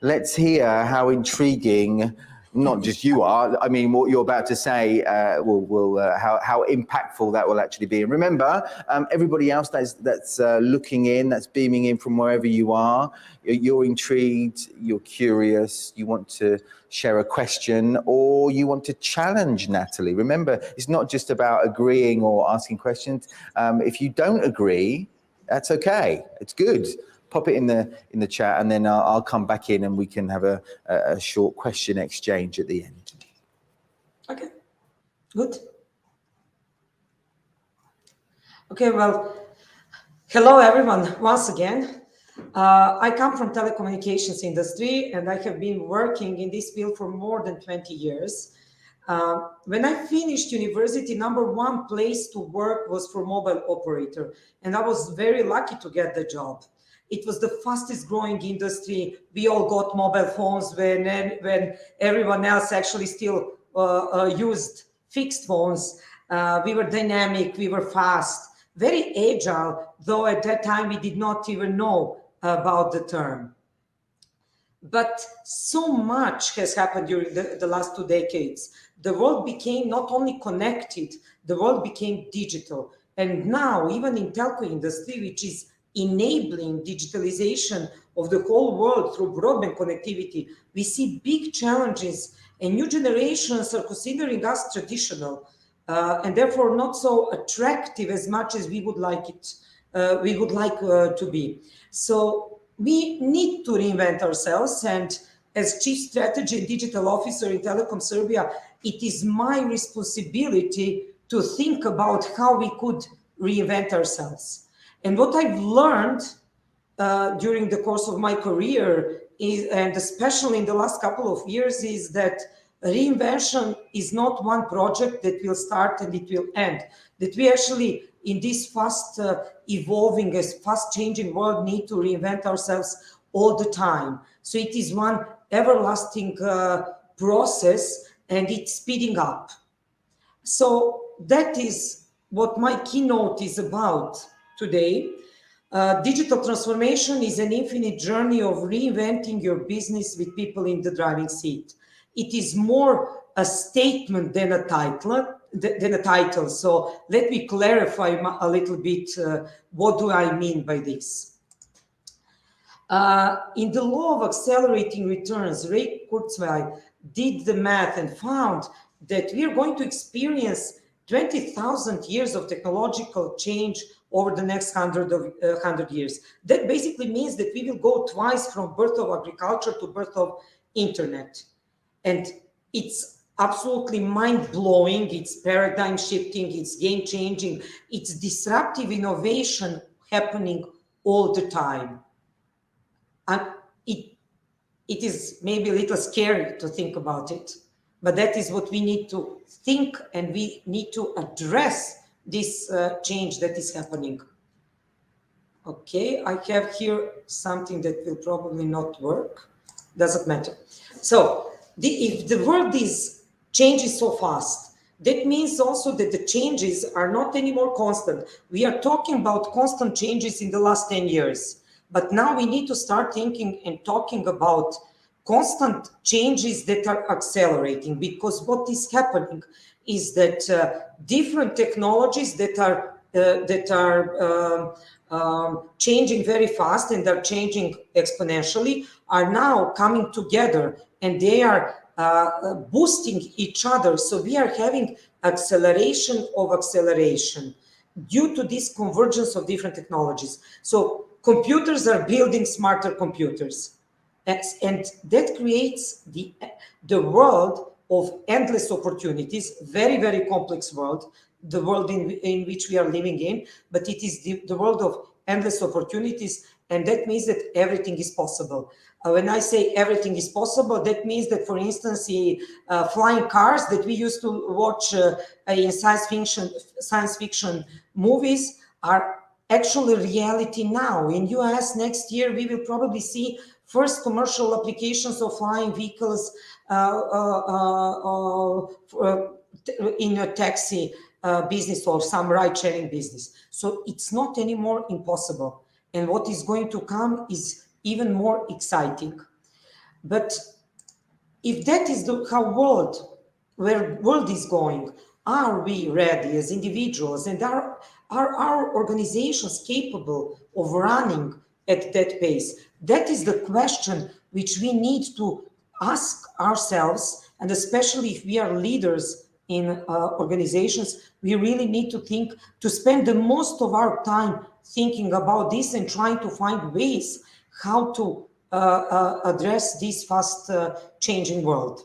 let's hear how intriguing, not just you are, I mean, what you're about to say, how impactful that will actually be. And remember, everybody else that's looking in, that's beaming in from wherever you are, you're intrigued, you're curious, you want to share a question, or you want to challenge Natali. Remember, it's not just about agreeing or asking questions. If you don't agree, that's okay. It's good. Pop it in the chat, and then I'll come back in and we can have a short question exchange at the end. Okay, good. Okay, well, hello everyone once again. I come from telecommunications industry, and I have been working in this field for more than 20 years. When I finished university, number one place to work was for mobile operator, and I was very lucky to get the job. It was the fastest growing industry. We all got mobile phones when everyone else actually still used fixed phones. We were dynamic, we were fast, very agile, though at that time we did not even know about the term. But so much has happened during the last 2 decades. The world became not only connected, the world became digital. And now, even in telco industry, which is enabling digitalization of the whole world through broadband connectivity, we see big challenges, and new generations are considering us traditional and therefore not so attractive as much as we would like it. We would like to be. So we need to reinvent ourselves, and as Chief Strategy and Digital Officer in Telekom Serbia, it is my responsibility to think about how we could reinvent ourselves. And what I've learned during the course of my career is, and especially in the last couple of years, is that reinvention is not one project that will start and it will end. That we actually, in this fast evolving, fast changing world, need to reinvent ourselves all the time. So it is one everlasting process, and it's speeding up. So that is what my keynote is about today. Digital transformation is an infinite journey of reinventing your business with people in the driving seat. It is more a statement than a title. So let me clarify a little bit what do I mean by this. In the law of accelerating returns, Ray Kurzweil did the math and found that we are going to experience 20,000 years of technological change over the next 100 years. That basically means that we will go twice from birth of agriculture to birth of internet. And it's absolutely mind-blowing, it's paradigm shifting, it's game-changing, it's disruptive innovation happening all the time. And it is maybe a little scary to think about it, but that is what we need to think, and we need to address this change that is happening. Okay, I have here something that will probably not work. Doesn't matter. So if the world is changing so fast, that means also that the changes are not anymore constant. We are talking about constant changes in the last 10 years. But now we need to start thinking and talking about constant changes that are accelerating, because what is happening is that different technologies that are changing very fast and are changing exponentially are now coming together, and they are boosting each other. So we are having acceleration of acceleration due to this convergence of different technologies. So computers are building smarter computers, and that creates the world of endless opportunities, very, very complex world, the world in which we are living in, but it is the world of endless opportunities, and that means that everything is possible. When I say everything is possible, that means that, for instance, flying cars that we used to watch in science fiction movies are actually reality now. In US next year, we will probably see first commercial applications of flying vehicles in a taxi business or some ride-sharing business. So it's not anymore impossible. And what is going to come is even more exciting. But if that is where world is going, are we ready as individuals, and are our organizations capable of running at that pace? That is the question which we need to ask ourselves, and especially if we are leaders in organizations, we really need to think, to spend the most of our time thinking about this and trying to find ways how to address this fast changing world.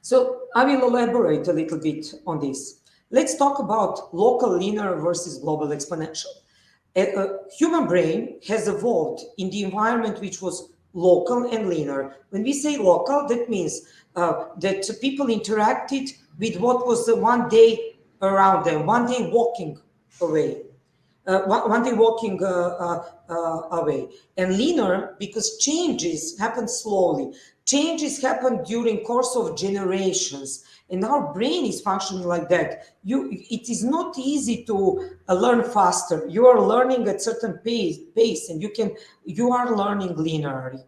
So I will elaborate a little bit on this. Let's talk about local linear versus global exponential. A human brain has evolved in the environment which was local and linear. When we say local, that means that people interacted with what was the one day around them, one day walking away. One day walking away. And linear, because changes happen slowly. Changes happen during course of generations. And our brain is functioning like that. It is not easy to learn faster. You are learning at certain pace, and you are learning linearly.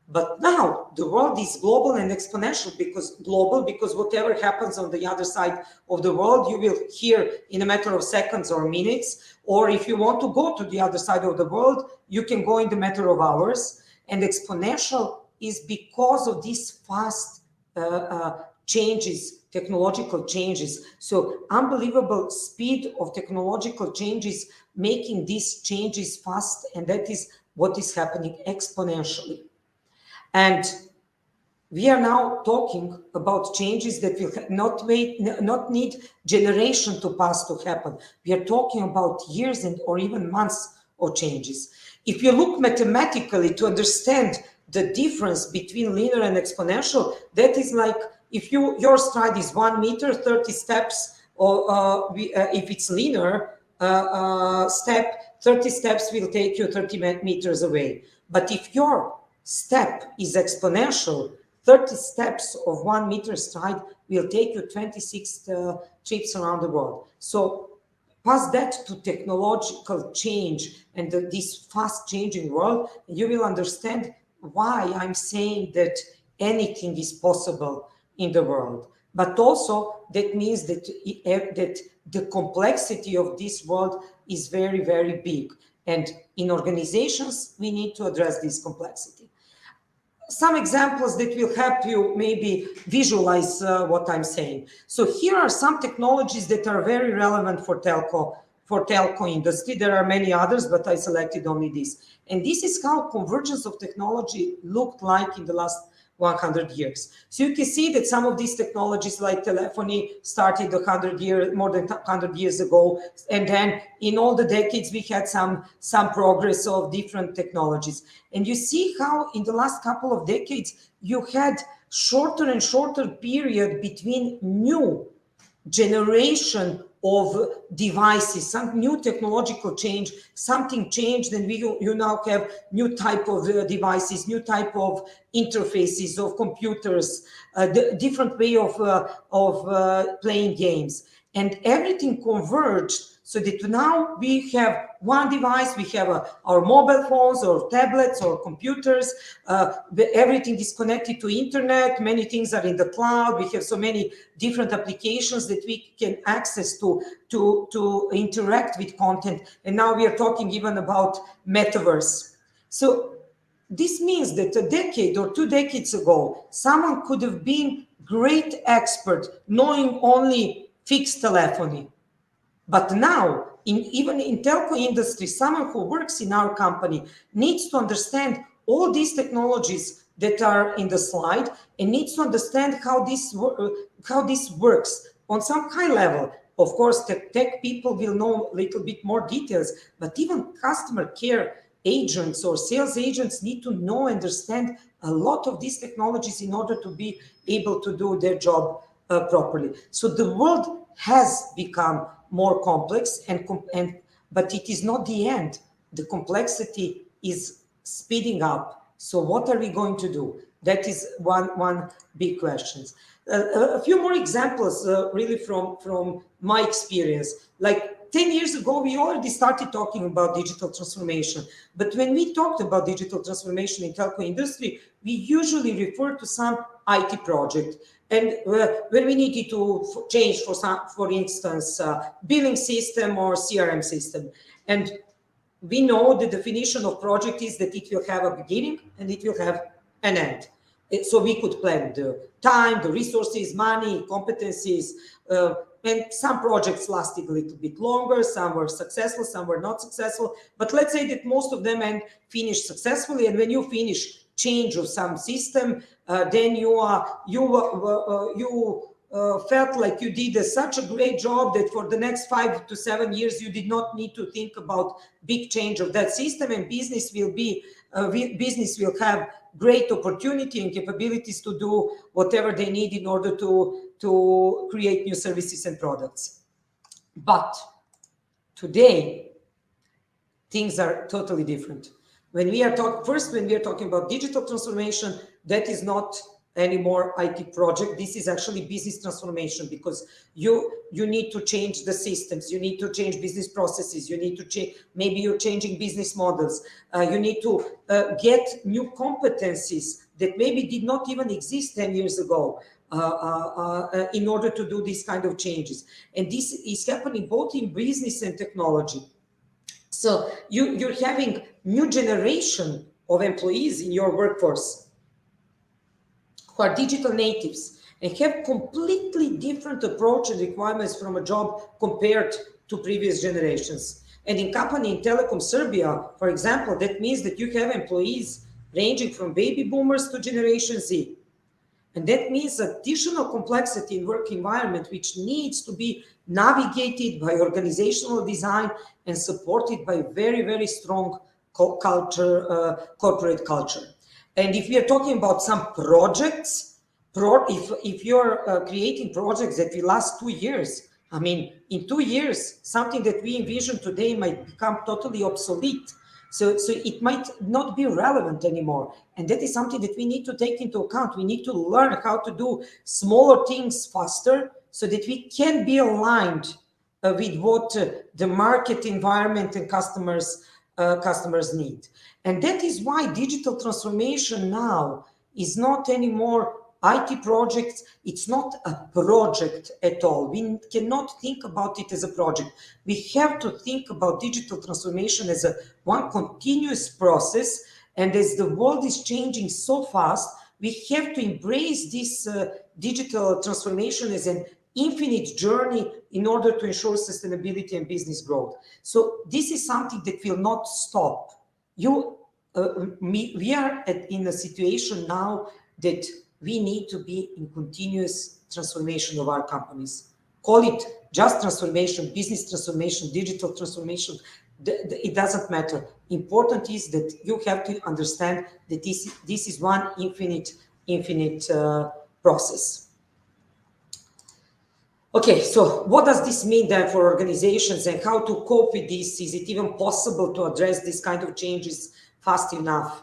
But now the world is global and exponential, because whatever happens on the other side of the world, you will hear in a matter of seconds or minutes. Or if you want to go to the other side of the world, you can go in the matter of hours. And exponential is because of these fast changes, technological changes. So unbelievable speed of technological changes, making these changes fast, and that is what is happening exponentially. And we are now talking about changes that will not need generation to pass to happen. We are talking about years or even months of changes. If you look mathematically to understand the difference between linear and exponential, that is like if your stride is 1 meter, 30 steps, or if it's linear step, 30 steps will take you 30 meters away. But if your step is exponential, 30 steps of 1 meter stride will take you 26 trips around the world. So pass that to technological change and this fast changing world, you will understand why I'm saying that anything is possible in the world. But also that means that the complexity of this world is very, very big. And in organizations, we need to address this complexity. Some examples that will help you maybe visualize what I'm saying. So here are some technologies that are very relevant for telco industry. There are many others, but I selected only this. And this is how convergence of technology looked like in the last 100 years. So you can see that some of these technologies like telephony started more than 100 years ago. And then in all the decades, we had some progress of different technologies. And you see how in the last couple of decades, you had shorter and shorter period between new generation of devices, some new technological change, something changed, and you now have new type of devices, new type of interfaces of computers, different way of playing games, and everything converged so that now we have one device, we have our mobile phones or tablets or computers, everything is connected to internet, many things are in the cloud, we have so many different applications that we can access to interact with content, and now we are talking even about metaverse. So this means that a decade or 2 decades ago, someone could have been great expert knowing only fixed telephony. But now, even in telco industry, someone who works in our company needs to understand all these technologies that are in the slide and needs to understand how this works on some high level. Of course, the tech people will know a little bit more details, but even customer care agents or sales agents need to know and understand a lot of these technologies in order to be able to do their job properly. So the world has become more complex, but it is not the end. The complexity is speeding up. So what are we going to do? That is one big question. A few more examples really from my experience. Like 10 years ago, we already started talking about digital transformation. But when we talked about digital transformation in telco industry, we usually refer to some IT project. And when we needed to change, for instance, billing system or CRM system. And we know the definition of project is that it will have a beginning and it will have an end. So we could plan the time, the resources, money, competencies, and some projects lasted a little bit longer, some were successful, some were not successful. But let's say that most of them finished successfully. And when you finish change of some system, then you felt like you did such a great job that for the next 5 to 7 years you did not need to think about big change of that system, and business will have great opportunity and capabilities to do whatever they need in order to create new services and products. But today things are totally different. When we are talking about digital transformation, that is not anymore IT project. This is actually business transformation, because you need to change the systems, you need to change business processes, you need to change, maybe you're changing business models, you need to get new competencies that maybe did not even exist 10 years ago in order to do these kind of changes. And this is happening both in business and technology. So you're having new generation of employees in your workforce who are digital natives and have completely different approach and requirements from a job compared to previous generations. And in company in Telekom Srbia, for example, that means that you have employees ranging from baby boomers to Generation Z. And that means additional complexity in work environment, which needs to be navigated by organizational design and supported by very, very strong corporate culture. And if we are talking about some projects, if you're creating projects that will last 2 years, I mean, in 2 years, something that we envision today might become totally obsolete. So it might not be relevant anymore. And that is something that we need to take into account. We need to learn how to do smaller things faster so that we can be aligned with what the market environment and customers need. And that is why digital transformation now is not anymore IT projects. It's not a project at all. We cannot think about it as a project. We have to think about digital transformation as one continuous process. And as the world is changing so fast, we have to embrace this digital transformation as an infinite journey in order to ensure sustainability and business growth. So this is something that will not stop. We are in a situation now that we need to be in continuous transformation of our companies. Call it just transformation, business transformation, digital transformation. It doesn't matter. Important is that you have to understand that this is one infinite process. Okay, so what does this mean then for organizations and how to cope with this? Is it even possible to address this kind of changes fast enough?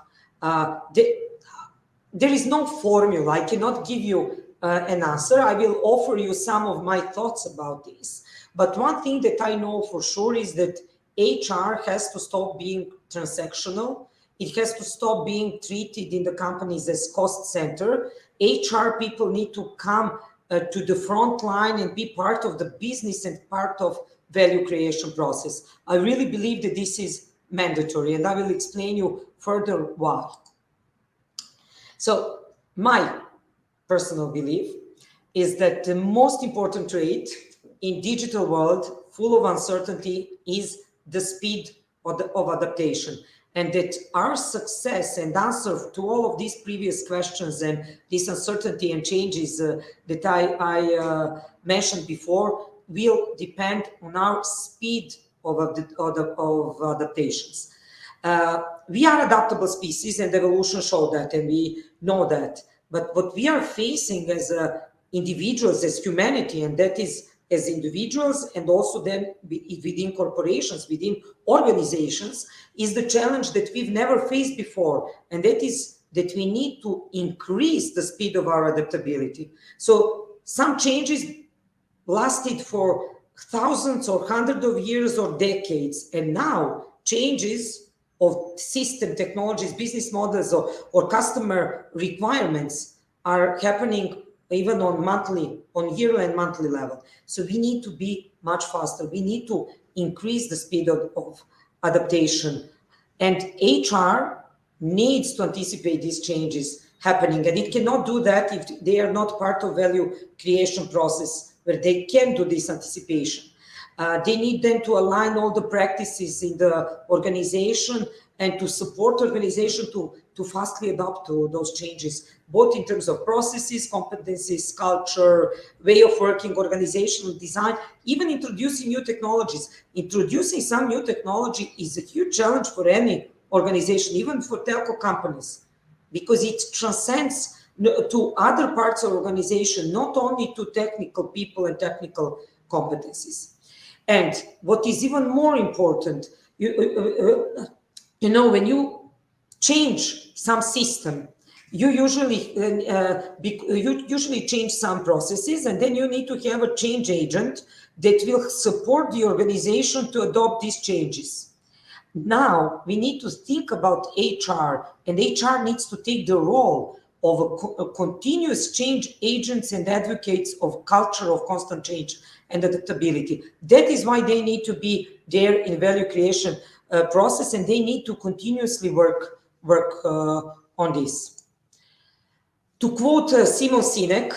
There is no formula. I cannot give you an answer. I will offer you some of my thoughts about this. But one thing that I know for sure is that HR has to stop being transactional. It has to stop being treated in the companies as cost center. HR people need to come to the front line and be part of the business and part of value creation process. I really believe that this is mandatory, and I will explain you further why. So my personal belief is that the most important trait in digital world full of uncertainty is the speed of adaptation. And that our success and answer to all of these previous questions and this uncertainty and changes that I mentioned before will depend on our speed of adaptations. We are adaptable species, and evolution showed that, and we know that. But what we are facing as individuals, as humanity, and that is as individuals and also then within corporations, within organizations, is the challenge that we've never faced before. And that is that we need to increase the speed of our adaptability. So some changes lasted for thousands or hundreds of years or decades. And now changes of system technologies, business models, or customer requirements are happening even on yearly and monthly level. So we need to be much faster. We need to increase the speed of adaptation. And HR needs to anticipate these changes happening. And it cannot do that if they are not part of value creation process where they can do this anticipation. They need then to align all the practices in the organization and to support organization to fastly adapt to those changes, both in terms of processes, competencies, culture, way of working, organizational design, even introducing new technologies. Introducing some new technology is a huge challenge for any organization, even for telco companies, because it transcends to other parts of organization, not only to technical people and technical competencies. And what is even more important, when you change some system, you usually change some processes, and then you need to have a change agent that will support the organization to adopt these changes. Now we need to think about HR, and HR needs to take the role of a continuous change agents and advocates of culture of constant change and adaptability. That is why they need to be there in value creation process, and they need to continuously work on this. To quote Simon Sinek,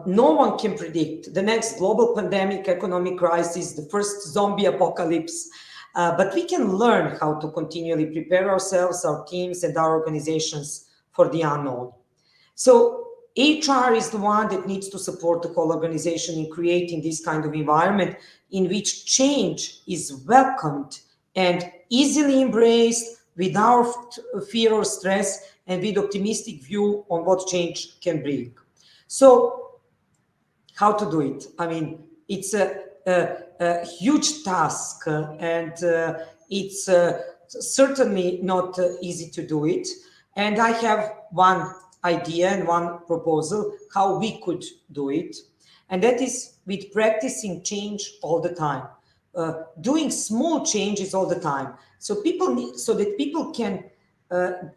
no one can predict the next global pandemic, economic crisis, the first zombie apocalypse, but we can learn how to continually prepare ourselves, our teams, and our organizations for the unknown. So HR is the one that needs to support the whole organization in creating this kind of environment in which change is welcomed and easily embraced without fear or stress, and with optimistic view on what change can bring. So how to do it? I mean, it's a huge task, and it's certainly not easy to do it. And I have one idea and one proposal how we could do it, and that is with practicing change all the time, doing small changes all the time, so that people can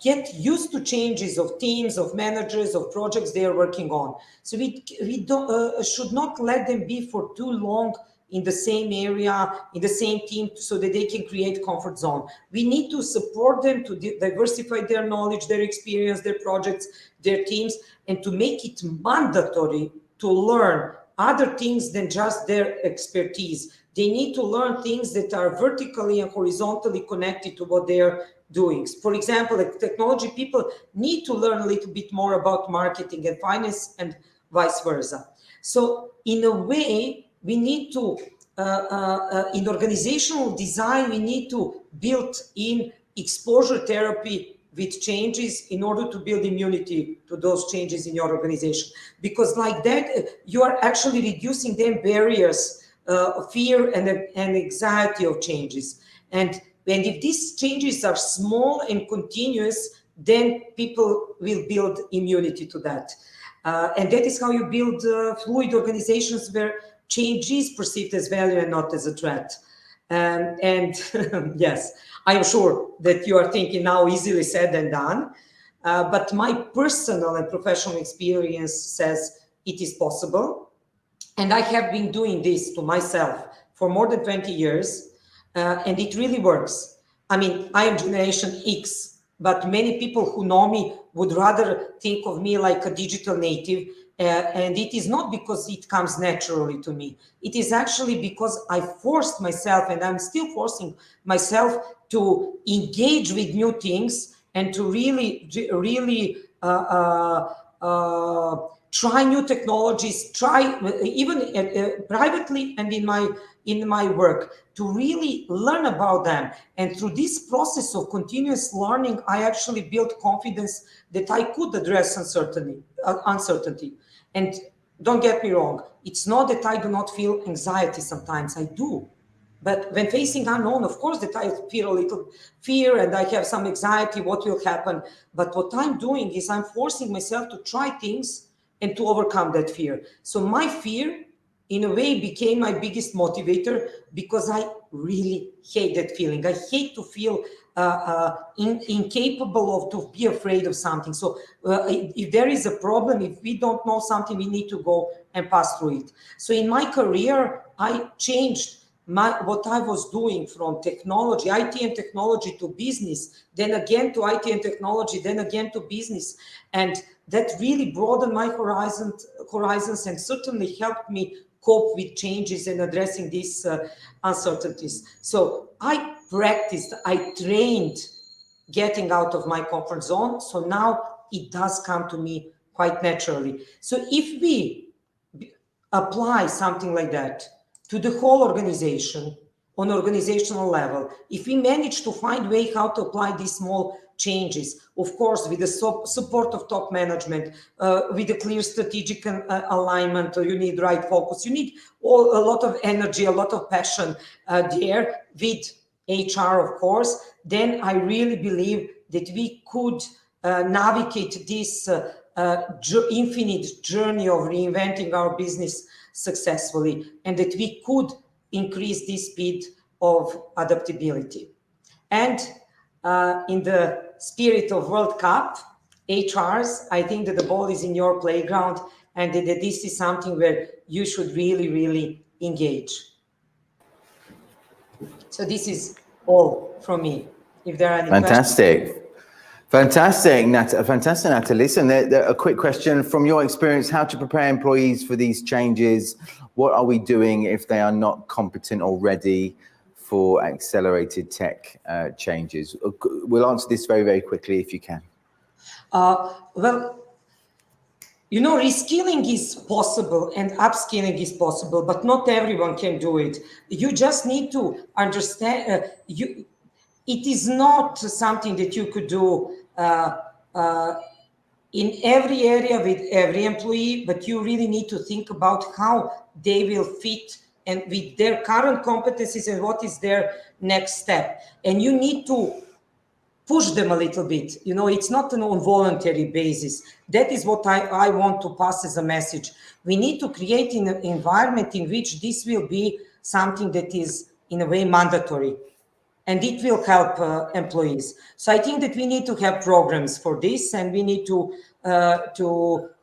get used to changes of teams, of managers, of projects they are working on. So we should not let them be for too long in the same area, in the same team, so that they can create comfort zone. We need to support them to diversify their knowledge, their experience, their projects, their teams, and to make it mandatory to learn other things than just their expertise. They need to learn things that are vertically and horizontally connected to what they are doing. For example, like technology people need to learn a little bit more about marketing and finance, and vice versa. So in a way, we need to, in organizational design, we need to build in exposure therapy with changes in order to build immunity to those changes in your organization. Because like that, you are actually reducing them barriers, fear and anxiety of changes. And if these changes are small and continuous, then people will build immunity to that. And that is how you build fluid organizations where change is perceived as value and not as a threat. And yes, I am sure that you are thinking now easily said than done, but my personal and professional experience says it is possible. And I have been doing this to myself for more than 20 years, and it really works. I mean, I am Generation X, but many people who know me would rather think of me like a digital native. And it is not because it comes naturally to me. It is actually because I forced myself, and I'm still forcing myself to engage with new things and to really try new technologies, try even privately and in my work, to really learn about them. And through this process of continuous learning, I actually built confidence that I could address uncertainty. And don't get me wrong, it's not that I do not feel anxiety sometimes, I do. But when facing unknown, of course that I feel a little fear and I have some anxiety, what will happen. But what I'm doing is I'm forcing myself to try things and to overcome that fear. So my fear in a way became my biggest motivator, because I really hate that feeling. I hate to feel incapable of, to be afraid of something. So if there is a problem, if we don't know something, we need to go and pass through it. So in my career, I changed what I was doing from technology, IT and technology, to business, then again to IT and technology, then again to business. And that really broadened my horizons and certainly helped me cope with changes and addressing these uncertainties. So I practiced, I trained getting out of my comfort zone. So now it does come to me quite naturally. So if we apply something like that to the whole organization on organizational level, if we manage to find a way how to apply these small changes, of course, with the support of top management, with a clear strategic alignment, you need right focus, you need a lot of energy, a lot of passion there, with HR, of course, then I really believe that we could navigate this infinite journey of reinventing our business successfully, and that we could increase the speed of adaptability. And in the spirit of World Cup, HRs, I think that the ball is in your playground, and that this is something where you should really, really engage. So this is all from me. If there are any questions. Fantastic, Natali. Listen, a quick question from your experience: how to prepare employees for these changes? What are we doing if they are not competent or ready for accelerated tech changes? We'll answer this very, very quickly if you can. Well, you know, reskilling is possible and upskilling is possible, but not everyone can do it. You just need to understand, it is not something that you could do in every area with every employee, but you really need to think about how they will fit and with their current competencies and what is their next step. And you need to push them a little bit. You know, it's not on voluntary basis. That is what I want to pass as a message. We need to create an environment in which this will be something that is in a way mandatory, and it will help employees. So I think that we need to have programs for this, and we need to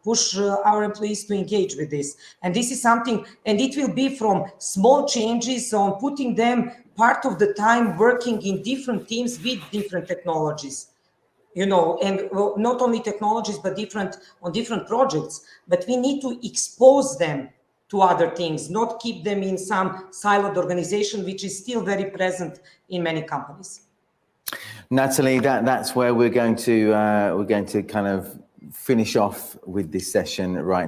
push our employees to engage with this. And this is something, and it will be from small changes on putting them part of the time working in different teams with different technologies, you know, and not only technologies, but on different projects. But we need to expose them to other things, not keep them in some siloed organization, which is still very present in many companies. Natali, that's where we're going to kind of finish off with this session right now.